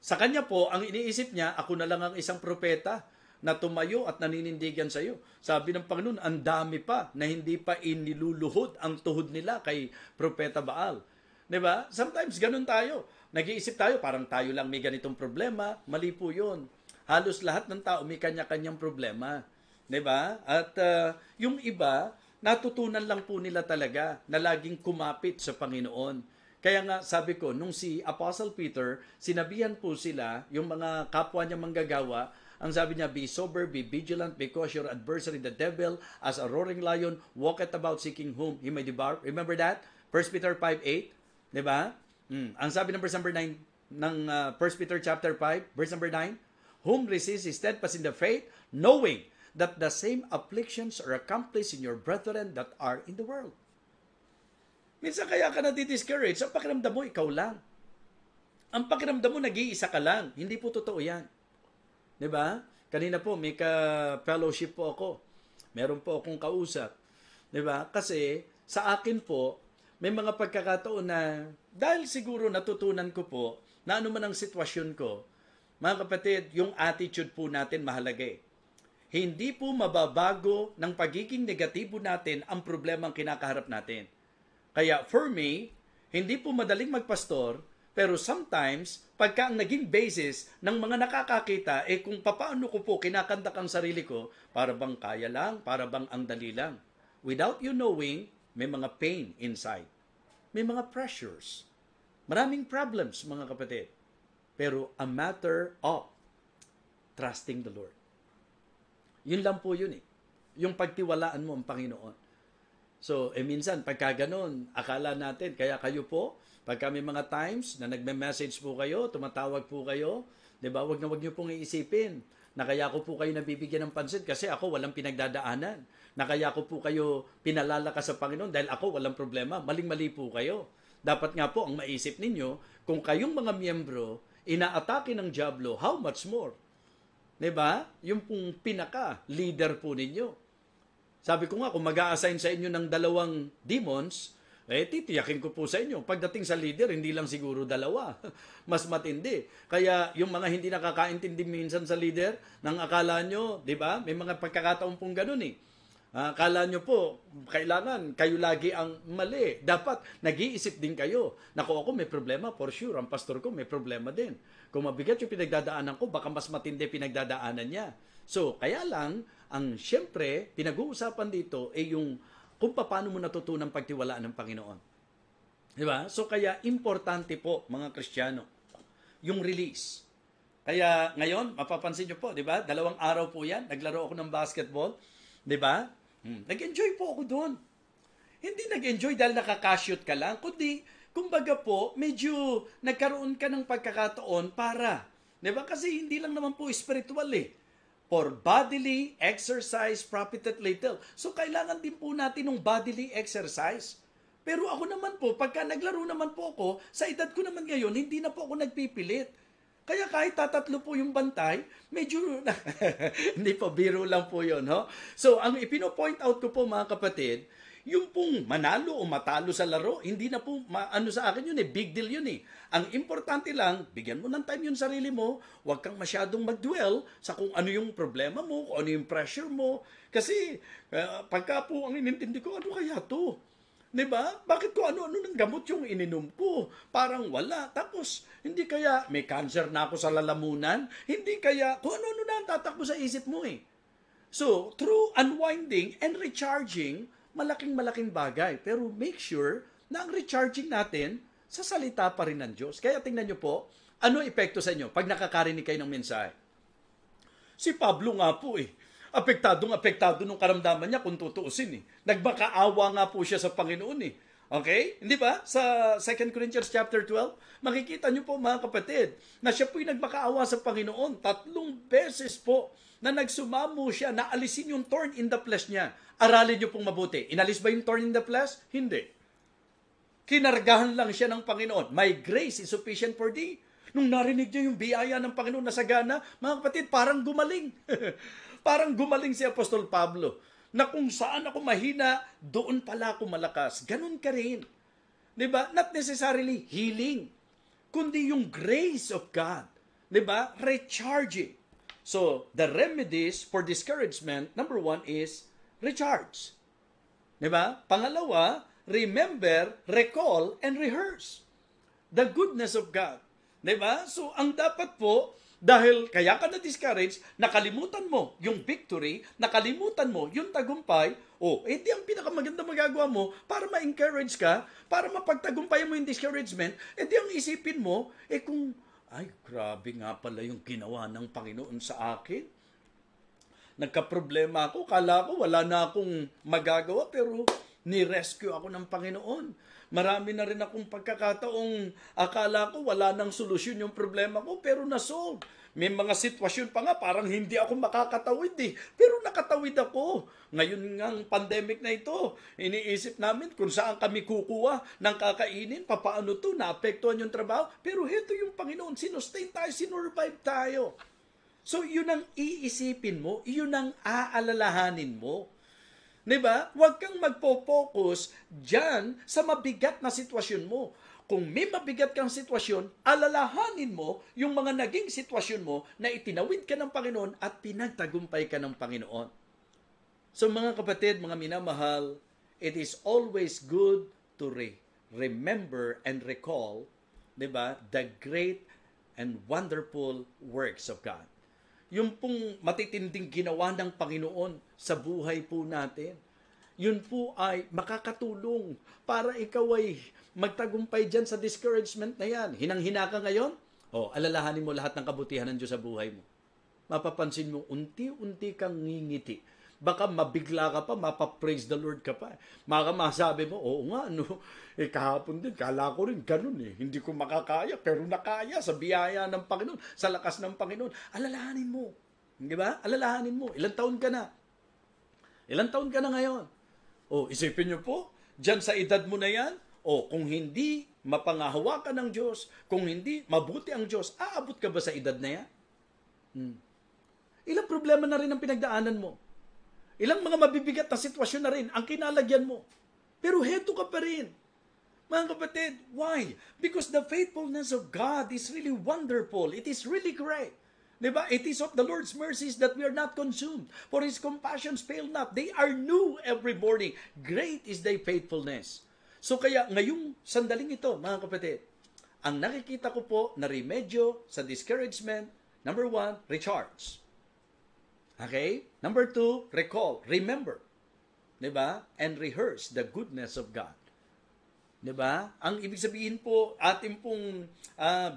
A: Sa kanya po, ang iniisip niya, ako na lang ang isang propeta na tumayo at naninindigan sa iyo. Sabi ng Panginoon, ang dami pa na hindi pa iniluluhod ang tuhod nila kay Propeta Baal. Diba? Sometimes ganun tayo. Nag-iisip tayo, parang tayo lang may ganitong problema. Mali po yun. Halos lahat ng tao may kanya-kanyang problema. Diba? At yung iba, natutunan lang po nila talaga na laging kumapit sa Panginoon. Kaya nga sabi ko, nung si Apostle Peter, sinabihan po sila, yung mga kapwa niya manggagawa, ang sabi niya, be sober, be vigilant, because your adversary, the devil, as a roaring lion, walketh about seeking whom he may devour. Remember that? 1 Peter 5:8, di ba? Ang sabi ng verse number 9 ng 1 Peter chapter 5, verse number 9, whom resist is steadfast in the faith, knowing that the same afflictions are accomplished in your brethren that are in the world. Minsan kaya ka na-discourage, ang pakiramdam mo, ikaw lang. Ang pakiramdam mo, nag-iisa ka lang. Hindi po totoo yan. Diba? Kanina po, may ka-fellowship po ako. Meron po akong kausap. Diba? Kasi sa akin po, may mga pagkakataon na, dahil siguro natutunan ko po, na ano man ang sitwasyon ko, mga kapatid, yung attitude po natin mahalaga eh. Hindi po mababago ng pagiging negatibo natin ang problema ang kinakaharap natin. Kaya for me, hindi po madaling magpastor, pero sometimes, pagka ang naging basis ng mga nakakakita, kung papaano ko po kinakandak ang sarili ko, para bang kaya lang, para bang ang dali lang. Without you knowing, may mga pain inside, may mga pressures, maraming problems, mga kapatid. Pero a matter of trusting the Lord. Yun lang po yun eh. Yung pagtiwalaan mo ang Panginoon. So, minsan, pagka ganun, akala natin, kaya kayo po, pagka may mga times na nagme-message po kayo, tumatawag po kayo, di ba, wag niyo pong iisipin na kaya ko po kayo nabibigyan ng pansin kasi ako walang pinagdadaanan. Na kaya ko po kayo pinalalakas sa Panginoon dahil ako walang problema. Maling-mali po kayo. Dapat nga po ang maisip ninyo, kung kayong mga miyembro, inaatake ng diablo, how much more? Diba? Yung pong pinaka-leader po ninyo. Sabi ko nga, kung mag-a-assign sa inyo ng 2 demons, titiyakin ko po sa inyo. Pagdating sa leader, hindi lang siguro 2. Mas matindi. Kaya yung mga hindi nakakaintindi minsan sa leader, nang akala nyo, di ba? May mga pagkakataon pong ganun eh. Akala nyo po, kailangan kayo lagi ang mali. Dapat nag-iisip din kayo. Naku, ako may problema, for sure. Ang pastor ko may problema din. Kung mabigat yung pinagdadaanan ko, baka mas matindi pinagdadaanan niya. So, kaya lang, ang siyempre, pinag-uusapan dito ay yung kung paano mo natutunan pagtiwalaan ng Panginoon. Diba? So, kaya importante po, mga Kristiyano, yung release. Kaya ngayon, mapapansin nyo po, diba? 2 araw po yan, naglaro ako ng basketball. Diba? Nag-enjoy po ako doon. Hindi nag-enjoy dahil nakakashoot ka lang, kundi, kumbaga po, medyo nagkaroon ka ng pagkakataon para. Diba? Kasi hindi lang naman po spiritual eh. For bodily exercise profiteth little. So, kailangan din po natin ng bodily exercise. Pero ako naman po, pagka naglaro naman po ako, sa edad ko naman ngayon, hindi na po ako nagpipilit. Kaya kahit 3 po yung bantay, medyo, hindi po, biro lang po yun. Ho? So, ang ipino-point out ko po mga kapatid, yung pong manalo o matalo sa laro, hindi na po, ano sa akin yun eh, big deal yun eh. Ang importante lang, bigyan mo ng time yung sarili mo, huwag kang masyadong mag-dwell sa kung ano yung problema mo, kung ano yung pressure mo. Kasi, pagka po ang inintindi ko, ano kaya to? Diba? Bakit ko ano-ano ng gamot yung ininom ko? Parang wala. Tapos, hindi kaya may cancer na ako sa lalamunan? Hindi kaya, kung ano-ano na ang tatakbo sa isip mo eh. So, through unwinding and recharging, malaking bagay. Pero make sure na ang recharging natin sa salita pa rin ng Diyos. Kaya tingnan nyo po, ano epekto sa inyo pag nakakarinig kayo ng mensahe? Si Pablo nga po eh. Apektado nung karamdaman niya kung tutuusin eh. Nagmakaawa nga po siya sa Panginoon eh. Okay? Hindi ba? Sa 2 Corinthians chapter 12, makikita nyo po mga kapatid, na siya po'y nagmakaawa sa Panginoon. 3 beses po na nagsumamo siya, na alisin yung thorn in the flesh niya. Aralin nyo pong mabuti. Inalis ba yung thorn in the flesh? Hindi. Kinargahan lang siya ng Panginoon. My grace is sufficient for thee. Nung narinig niya yung biyaya ng Panginoon na sagana, mga kapatid, parang gumaling. Parang gumaling si Apostol Pablo. Na kung saan ako mahina, doon pala ako malakas. Ganun ka rin. Diba? Not necessarily healing, kundi yung grace of God. Diba? Recharging. So, the remedies for discouragement, number 1 is recharge. Diba? Pangalawa, remember, recall, and rehearse the goodness of God. Diba? So, ang dapat po, dahil kaya ka na-discourage, nakalimutan mo yung victory, nakalimutan mo yung tagumpay, edi ang pinakamaganda magagawa mo para ma-encourage ka, para mapagtagumpayan mo yung discouragement, edi ang isipin mo, kung, ay, grabe nga pala yung ginawa ng Panginoon sa akin. Nagka-problema ako, kala ko wala na akong magagawa, pero ni-rescue ako ng Panginoon. Marami na rin akong pagkakataong akala ko wala nang solusyon yung problema ko, pero na-solve. May mga sitwasyon pa nga, parang hindi ako makakatawid eh. Pero nakatawid ako. Ngayon nga ang pandemic na ito, iniisip namin kung saan kami kukuha ng kakainin, papaano to, naapektuhan yung trabaho. Pero heto yung Panginoon, sinustain tayo, sinurvive tayo. So yun ang iisipin mo, yun ang aalalahanin mo. Diba? Huwag kang magpo-focus dyan sa mabigat na sitwasyon mo. Kung may mabigat kang sitwasyon, alalahanin mo yung mga naging sitwasyon mo na itinawid ka ng Panginoon at pinagtagumpay ka ng Panginoon. So mga kapatid, mga minamahal, it is always good to remember and recall, diba, the great and wonderful works of God. Yung pong matitinding ginawa ng Panginoon sa buhay po natin. yun po ay makakatulong para ikaw ay magtagumpay dyan sa discouragement na yan. Hinang-hina ka ngayon? Alalahanin mo lahat ng kabutihan ng Diyos sa buhay mo. Mapapansin mo, unti-unti kang ngingiti. Baka mabigla ka pa, mapapraise the Lord ka pa. Masabi mo, oo nga, kahapon din, kala ko rin, ganun Hindi ko makakaya, pero nakaya sa biyaya ng Panginoon, sa lakas ng Panginoon. Alalahanin mo. Di ba? Alalahanin mo. Ilang taon ka na? Ilang taon ka na ngayon? Isipin niyo po, dyan sa edad mo na yan, kung hindi mapangahawakan ng Diyos, kung hindi mabuti ang Diyos, aabot ka ba sa edad na yan? Ilang problema na rin ang pinagdaanan mo. Ilang mga mabibigat na sitwasyon na rin ang kinalagyan mo. Pero heto ka pa rin. Mga kapatid, why? Because the faithfulness of God is really wonderful. It is really great. Diba? It is of the Lord's mercies that we are not consumed. For His compassions fail not. They are new every morning. Great is thy faithfulness. So kaya ngayong sandaling ito, mga kapatid, ang nakikita ko po na remedyo sa discouragement, number 1, recharge. Okay? Number 2, recall, remember. Diba? And rehearse the goodness of God. Diba? Ang ibig sabihin po, atin pong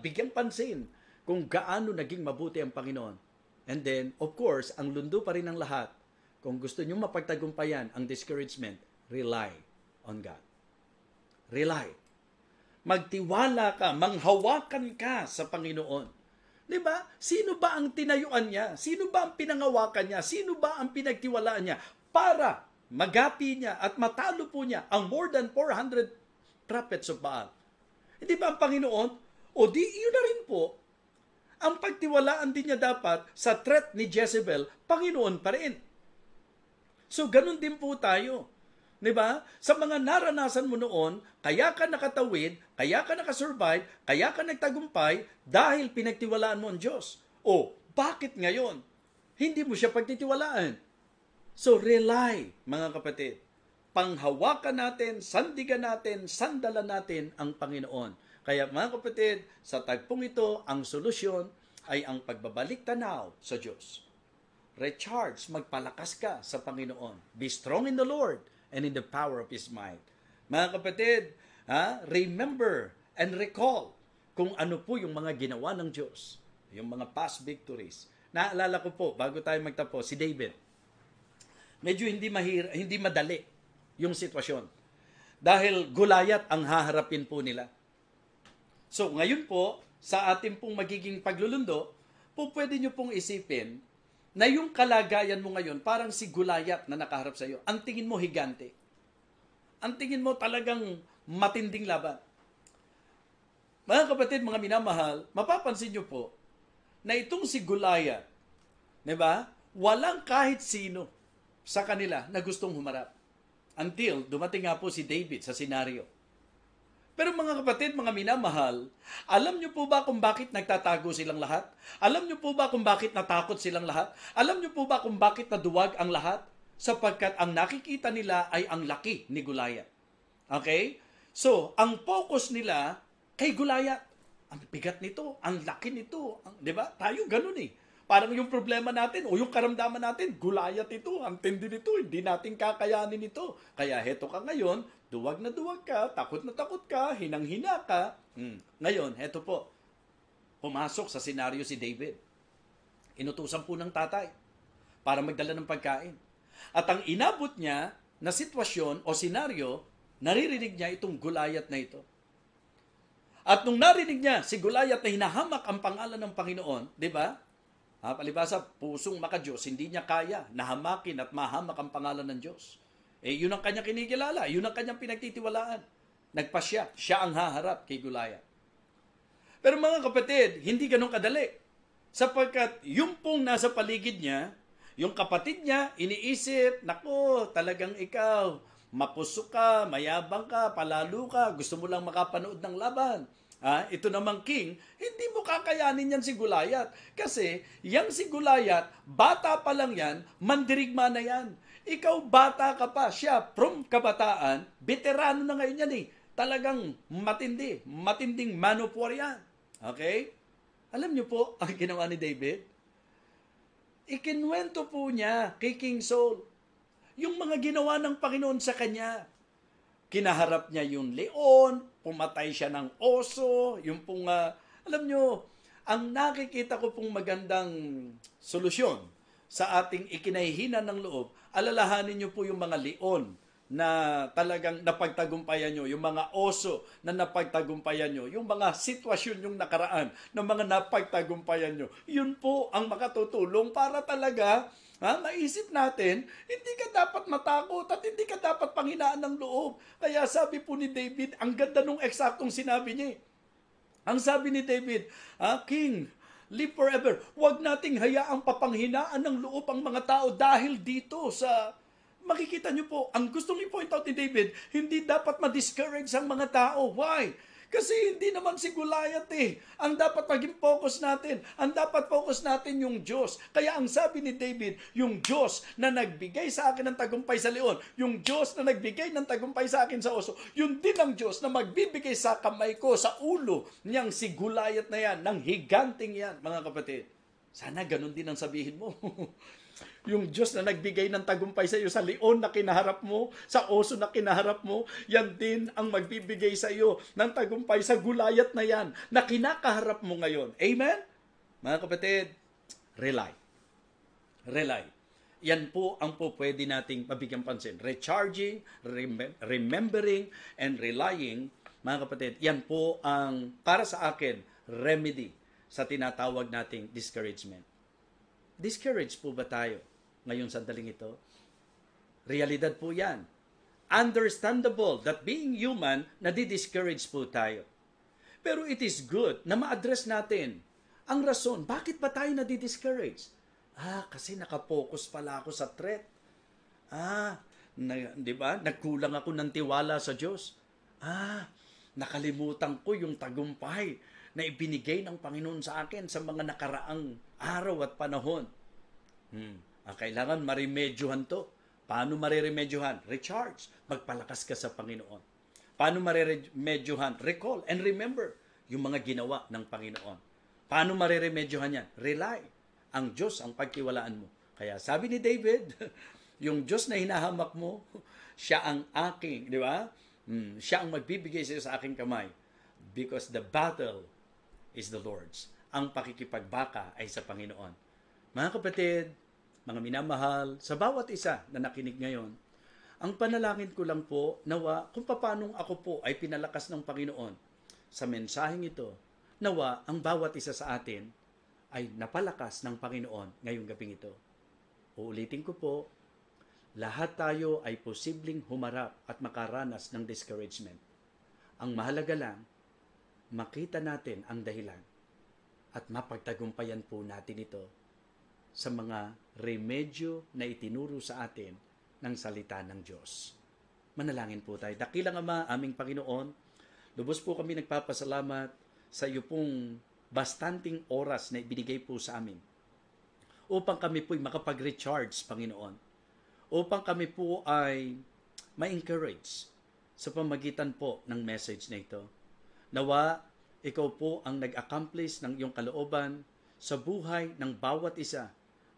A: bigyang pansin kung gaano naging mabuti ang Panginoon. And then, of course, ang lundo pa rin ng lahat, kung gusto nyo mapagtagumpayan ang discouragement, rely on God. Rely. Magtiwala ka, manghawakan ka sa Panginoon. Diba? Sino ba ang tinayuan niya? Sino ba ang pinangawakan niya? Sino ba ang pinagtiwalaan niya para magapi niya at matalo po niya ang more than 400 prophets of Baal? Hindi ba ang Panginoon? Yun na rin po. Ang pagtiwalaan din niya dapat sa threat ni Jezebel, Panginoon pa rin. So, ganun din po tayo. Diba? Sa mga naranasan mo noon, kaya ka nakatawid, kaya ka nakasurvive, kaya ka nagtagumpay, dahil pinagtiwalaan mo ang Diyos. Bakit ngayon? Hindi mo siya pagtitiwalaan. So, rely, mga kapatid. Panghawakan natin, sandigan natin, sandalan natin ang Panginoon. Kaya mga kapatid, sa tagpong ito, ang solusyon ay ang pagbabalik tanaw sa Diyos. Recharge, magpalakas ka sa Panginoon. Be strong in the Lord and in the power of His might. Mga kapatid, remember and recall kung ano po yung mga ginawa ng Diyos. Yung mga past victories. Naalala ko po, bago tayo magtapos, si David. Medyo hindi madali yung sitwasyon. Dahil Goliath ang haharapin po nila. So, ngayon po, sa ating pong magiging paglulundo, pwede nyo pong isipin na yung kalagayan mo ngayon, parang si Goliath na nakaharap sa iyo. Ang tingin mo higante. Ang tingin mo talagang matinding laban. Mga kapatid, mga minamahal, mapapansin nyo po na itong si Goliath, diba? Walang kahit sino sa kanila na gustong humarap. Until dumating nga po si David sa senaryo. Pero mga kapatid, mga minamahal, alam nyo po ba kung bakit nagtatago silang lahat? Alam nyo po ba kung bakit natakot silang lahat? Alam nyo po ba kung bakit naduwag ang lahat? Sapagkat ang nakikita nila ay ang laki ni Goliath. Okay? So, ang focus nila kay Goliath. Ang bigat nito, ang laki nito. Di ba? Tayo ganun eh. Parang yung problema natin o yung karamdaman natin, Goliath ito, ang tindi nito, hindi natin kakayanin ito. Kaya heto ka ngayon, duwag na duwag ka, takot na takot ka, hinang-hina ka. Ngayon, heto po, pumasok sa senaryo si David. Inutusan po ng tatay para magdala ng pagkain. At ang inabot niya na sitwasyon o senaryo, naririnig niya itong Goliath na ito. At nung narinig niya si Goliath na hinahamak ang pangalan ng Panginoon, di ba? Palibasa, pusong makadiyos, hindi niya kaya nahamakin at mahamak ang pangalan ng Diyos. Yun ang kanyang kinikilala, yun ang kanyang pinagtitiwalaan. Nagpasya, siya ang haharap kay Goliath. Pero mga kapatid, hindi ganun kadali. Sapagkat yung pong nasa paligid niya, yung kapatid niya, iniisip, nako, talagang ikaw, mapusok ka, mayabang ka, palalo ka, gusto mo lang makapanood ng laban. Ito namang king, hindi mo kakayanin yan si Goliath. Kasi, yang si Goliath, bata pa lang yan, mandirigma na yan. Ikaw bata ka pa, siya from kabataan, veterano na ngayon yan eh. Talagang matinding man of war yan. Okay? Alam niyo po, ang ginawa ni David? Ikinwento po niya kay King Saul yung mga ginawa ng Panginoon sa kanya. Kinaharap niya yung leon, pumatay siya ng oso, yung pong, alam nyo, ang nakikita ko pong magandang solusyon sa ating ikinahihina ng loob, alalahanin nyo po yung mga leon na talagang napagtagumpayan nyo, yung mga oso na napagtagumpayan nyo, yung mga sitwasyon yung nakaraan ng mga napagtagumpayan nyo. Yun po ang makatutulong para talaga maisip natin, hindi ka dapat matakot at hindi ka dapat panghinaan ng loob. Kaya sabi po ni David, ang ganda nung eksaktong sinabi niya. Ang sabi ni David, King, live forever. Huwag nating hayaang papanghinaan ng loob ang mga tao dahil dito sa... Makikita niyo po, ang gustong i-point out ni David, hindi dapat ma-discourage ang mga tao. Why? Kasi hindi naman si Goliath eh. Ang dapat maging focus natin. Ang dapat focus natin yung Diyos. Kaya ang sabi ni David, yung Diyos na nagbigay sa akin ng tagumpay sa leon, yung Diyos na nagbigay ng tagumpay sa akin sa oso, yun din ang Diyos na magbibigay sa kamay ko, sa ulo niyang si Goliath na yan, ng higanting yan, mga kapatid. Sana ganun din ang sabihin mo. Yung Diyos na nagbigay ng tagumpay sa iyo, sa leon na kinaharap mo, sa oso na kinaharap mo, yan din ang magbibigay sa iyo ng tagumpay sa Goliath na yan, na kinakaharap mo ngayon. Amen? Mga kapatid, rely. Rely. Yan po ang po pwede nating mabigyan pansin. Recharging, remembering, and relying, mga kapatid, yan po ang para sa akin, remedy sa tinatawag nating discouragement. Discouraged po ba tayo ngayong sandaling ito? Realidad po yan. Understandable that being human, nadi-discourage po tayo. Pero it is good na ma-address natin ang rason. Bakit ba tayo nadi-discourage? Kasi nakapokus pala ako sa threat. Di ba? Nagkulang ako ng tiwala sa Diyos. Nakalimutan ko yung tagumpay na ibinigay ng Panginoon sa akin sa mga nakaraang araw at panahon. Kailangan maremedyohan to. Paano mareremedyohan? Recharge. Magpalakas ka sa Panginoon. Paano mareremedyohan? Recall and remember yung mga ginawa ng Panginoon. Paano mareremedyohan yan? Rely. Ang Diyos ang pagtiwalaan mo. Kaya sabi ni David, yung Diyos na hinahamak mo, siya ang aking, di ba? Siya ang magbibigay sa aking kamay. Because the battle is the Lord's. Ang pakikipagbaka ay sa Panginoon. Mga kapatid, mga minamahal, sa bawat isa na nakinig ngayon, ang panalangin ko lang po, nawa, kung paanong ako po ay pinalakas ng Panginoon sa mensaheng ito, nawa, ang bawat isa sa atin ay napalakas ng Panginoon ngayong gabing ito. Uulitin ko po, lahat tayo ay posibleng humarap at makaranas ng discouragement. Ang mahalaga lang, makita natin ang dahilan at mapagtagumpayan po natin ito sa mga remedyo na itinuro sa atin ng salita ng Diyos. Manalangin po tayo. Dakilang Ama, aming Panginoon, lubos po kami nagpapasalamat sa iyo pong bastanting oras na ibinigay po sa amin upang kami po'y makapag-recharge, Panginoon. Upang kami po ay ma-encourage sa pamagitan po ng message na ito. Nawa, ikaw po ang nag-accomplish ng iyong kalooban sa buhay ng bawat isa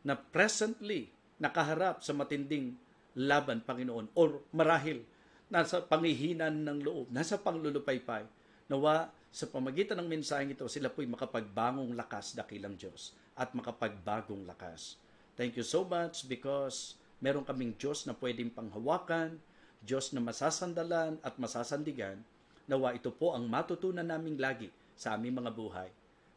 A: na presently nakaharap sa matinding laban, Panginoon, or marahil nasa pangihinan ng loob, nasa panglulupaypay. Nawa, sa pamagitan ng mensaheng ito, sila po'y makapagbangong lakas, dakilang Diyos, at makapagbagong lakas. Thank you so much because meron kaming Diyos na pwedeng panghawakan, Diyos na masasandalan at masasandigan. Nawa ito po ang matutunan naming lagi sa aming mga buhay.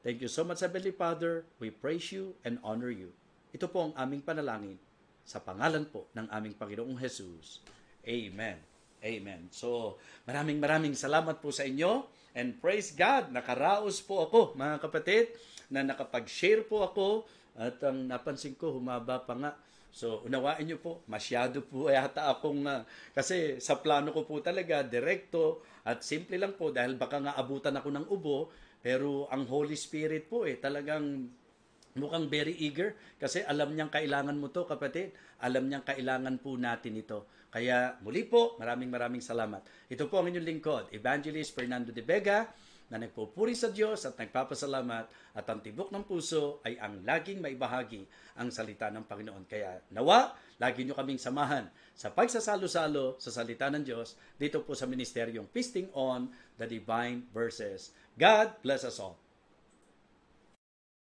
A: Thank you so much, Heavenly Father. We praise you and honor you. Ito po ang aming panalangin sa pangalan po ng aming Panginoong Jesus. Amen. Amen. So, maraming salamat po sa inyo and praise God. Nakaraos po ako, mga kapatid, na nakapag-share po ako at ang napansin ko, humaba pa nga. So, unawain niyo po, masyado po yata akong, kasi sa plano ko po talaga, direkto at simple lang po dahil baka nga abutan ako ng ubo, pero ang Holy Spirit po talagang mukhang very eager kasi alam niyang kailangan mo to, kapatid. Alam niyang kailangan po natin ito. Kaya muli po, maraming salamat. Ito po ang inyong lingkod, Evangelist Fernando de Vega, na nagpupuri sa Diyos at nagpapasalamat at ang tibok ng puso ay ang laging maibahagi ang salita ng Panginoon. Kaya nawa, lagi nyo kaming samahan sa pagsasalo-salo sa salita ng Diyos dito po sa Ministeryong Feasting on the Divine Verses. God bless us all.